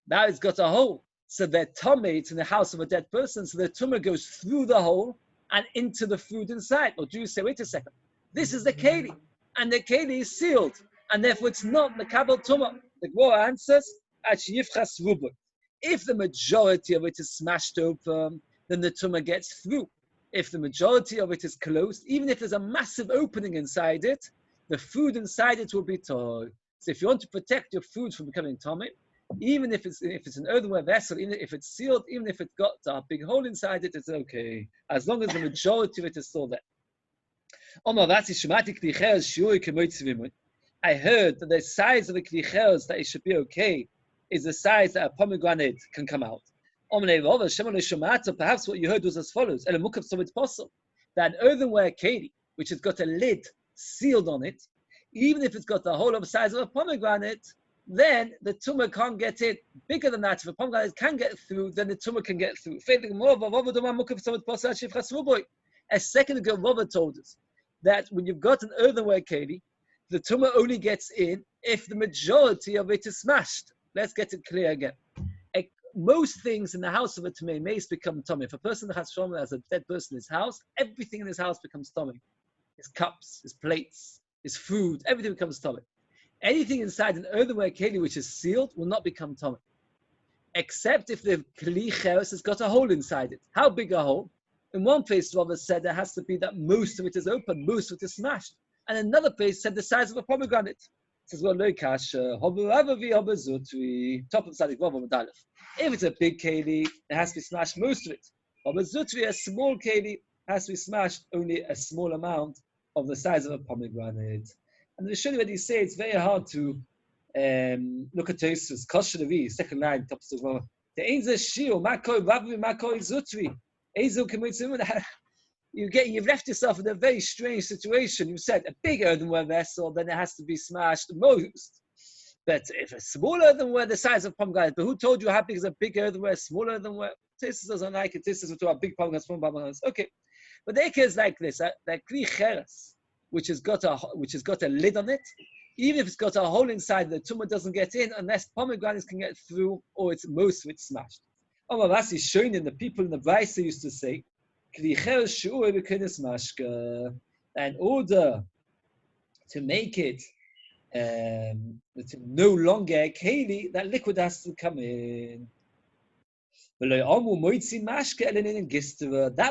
now it's got a hole, so that tummy, it's in the house of a dead person, so the tumah goes through the hole and into the food inside? Or do you say, wait a second, this is the keli, and the keli is sealed, and therefore it's not mekabel tumah? The Gemara answers, if the majority of it is smashed open, then the tumah gets through. If the majority of it is closed, even if there's a massive opening inside it, the food inside it will be toy. So if you want to protect your food from becoming tummy, even if it's an earthenware vessel, even if it's sealed, even if it's got a big hole inside it, it's okay, as long as the majority of it is still there. I heard that the size of the klicheres that it should be okay is the size that a pomegranate can come out. Perhaps what you heard was as follows: that an earthenware keli, which has got a lid sealed on it, even if it's got the whole of the size of a pomegranate, then the tumah can't get in. Bigger than that, if a pomegranate can get through, then the tumah can get through. A second ago, Rava told us that when you've got an earthenware keli, the tumah only gets in if the majority of it is smashed. Let's get it clear again. Most things in the house of a tmei mace become tummy. If a person has a dead person in his house, everything in his house becomes tummy. His cups, his plates, his food, everything becomes tummy. Anything inside an earthenware keli which is sealed will not become tummy, except if the kli cheres has got a hole inside it. How big a hole? In one place, Rava said there has to be that most of it is open, most of it is smashed. And another place said the size of a pomegranate. It says, well, no cash. Top of Sadik Vav Medalef. If it's a big keli, it has to be smashed most of it. A small keli has to be smashed only a small amount of the size of a pomegranate. And the Rishon already say it's very hard to look at Tosfos. Kosher Levi, second line, top of the the Einzel Shiur, Makoi Vavi, Makoi Zutri. Ezel Kemotzim. You've left yourself in a very strange situation. You said a big earthenware vessel, then it has to be smashed most. But if a small earthenware, the size of pomegranate, but who told you how big is a big earthenware, small earthenware? Tosfos doesn't like it. Tosfos will talk about big pomegranates, small pomegranates. Okay, but the case is like this: that kli cheres, which has got a lid on it, even if it's got a hole inside, the tumah doesn't get in unless pomegranates can get through, or it's most of it smashed. That's shown in the people in the Brisa used to say, in order to make it no longer a keli, that liquid has to come in. That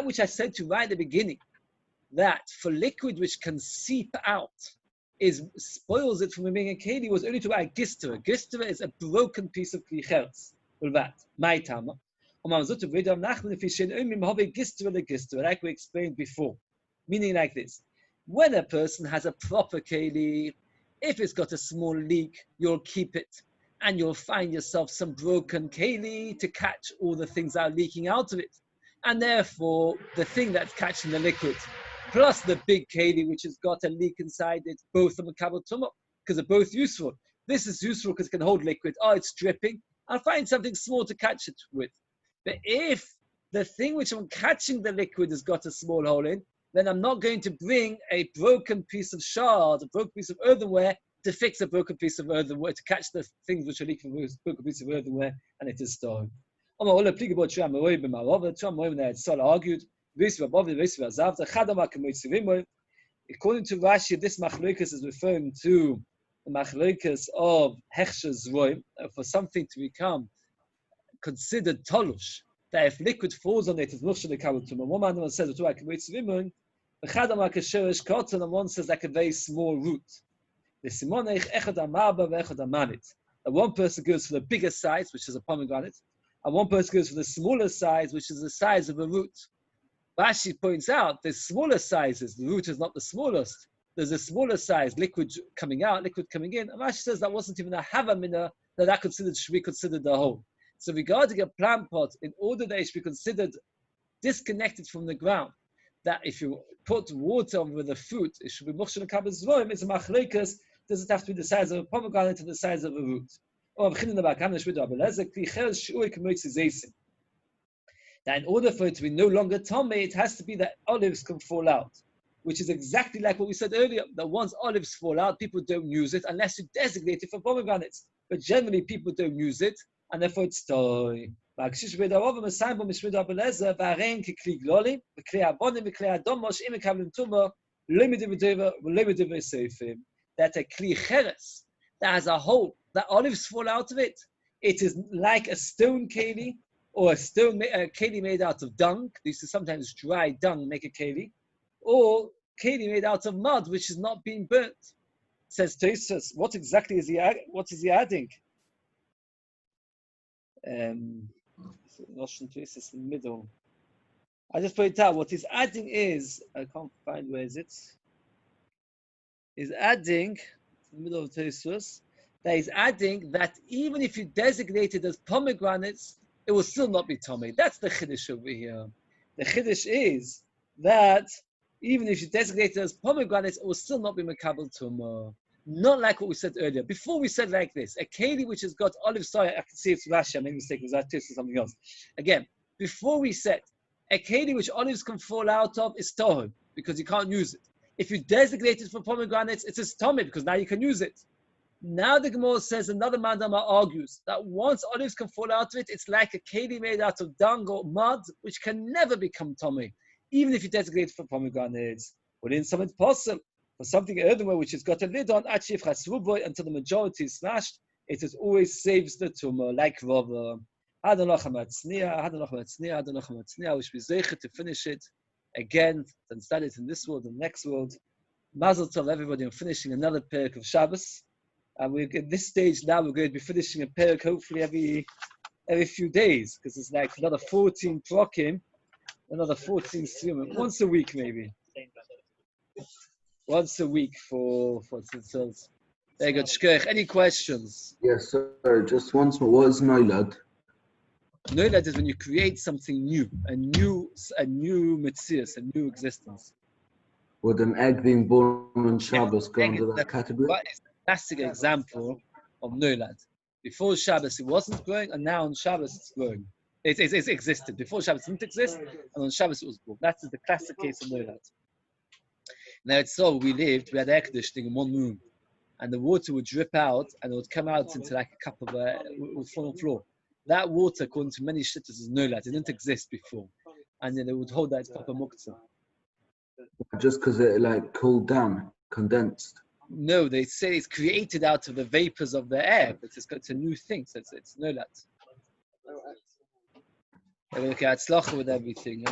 which I said to you right at the beginning, that for liquid which can seep out spoils it from being a keli, was only to buy a gistera. Gistera is a broken piece of klicheres. Well, that my tama. Like we explained before, meaning like this: when a person has a proper keli, if it's got a small leak, you'll keep it, and you'll find yourself some broken keli to catch all the things that are leaking out of it. and therefore the thing that's catching the liquid, plus the big keli which has got a leak inside it, both are makabel tumah because they're both useful. This is useful because it can hold liquid. Oh, it's dripping. I'll find something small to catch it with. But if the thing which I'm catching the liquid has got a small hole in, then I'm not going to bring a broken piece of shard, a broken piece of earthenware, to fix a broken piece of earthenware, to catch the things which are leaking from a broken piece of earthenware, and it is stone. According to Rashi, this machlokas is referring to the machlokas of hechsher zvoim, for something to become considered tolush, that if liquid falls on it, it's mushal lekabel tumah. One man says it's like and one says like a very small root. One person goes for the bigger size, which is a pomegranate, and one person goes for the smaller size, which is the size of a root. Rashi points out there's smaller sizes. The root is not the smallest. There's a smaller size, liquid coming out, liquid coming in. And Rashi says that wasn't even a havamina that should be considered the whole. So regarding a plant pot, in order that it should be considered disconnected from the ground, that if you put water over the fruit, it should be mokshen and kabel zvoim. It's a machlokas. Does it have to be the size of a pomegranate or the size of a root? That in order for it to be no longer tomei, it has to be that olives can fall out, which is exactly like what we said earlier, that once olives fall out, people don't use it unless you designate it for pomegranates. But generally, people don't use it, and therefore it's toy. That's a kli cheres that has a hole, that olives fall out of it. It is like a stone keli, or a stone keli made out of dung. They used to sometimes dry dung make a keli, or keli made out of mud, which is not being burnt. Says Tosfos, what exactly is he adding? Russian Tosfos in the middle. I just point out what he's adding is, I can't find where is it. He's adding, in the middle of Tosfos, that he's adding that even if you designate it as pomegranates, it will still not be tomei. That's the chiddush over here. The chiddush is that even if you designate it as pomegranates, it will still not be makabel tumah. Not like what we said earlier. Before we said like this, a keli which has got olive soil, I can see it's Rashi, I made a mistake, it was Tosfos or something else. Again, before we said, a keli which olives can fall out of is tohu, because you can't use it. If you designate it for pomegranates, it's a tomei, because now you can use it. Now the Gemara says, another Mandama argues that once olives can fall out of it, it's like a keli made out of dung or mud, which can never become tomei, even if you designate it for pomegranates. But in some it's possible. For something earthenware which has got a lid on, actually, if until the majority is smashed, it is always saves the tumor, like Rava. I wish we zeicha to finish it again, and study it in this world and the next world. Mazel tov everybody on finishing another perek of Shabbos. And we're at this stage now, we're going to be finishing a perek hopefully every few days, because it's like another 14 prokim, another 14 siyum, once a week maybe. Once a week for themselves. Very good. Shkoch, any questions? Yes, sir. Just once more. What is noilad? Noilad is when you create something new, a new metzius, a new existence. Would an egg being born on Shabbos go under that category? What is the classic example of noilad? Before Shabbos it wasn't growing, and now on Shabbos it's growing. It existed. Before Shabbos it didn't exist, and on Shabbos it was born. That is the classic case of noilad. Now it's so we had air conditioning in one room, and the water would drip out and it would come out into like a cup of would fall on the floor. That water, according to many shittas, is noilad. It didn't exist before, and then they would hold that as proper muktzah. Just because it like cooled down, condensed. No, they say it's created out of the vapors of the air, but it's a new thing. So it's noilad. Okay, it's with everything.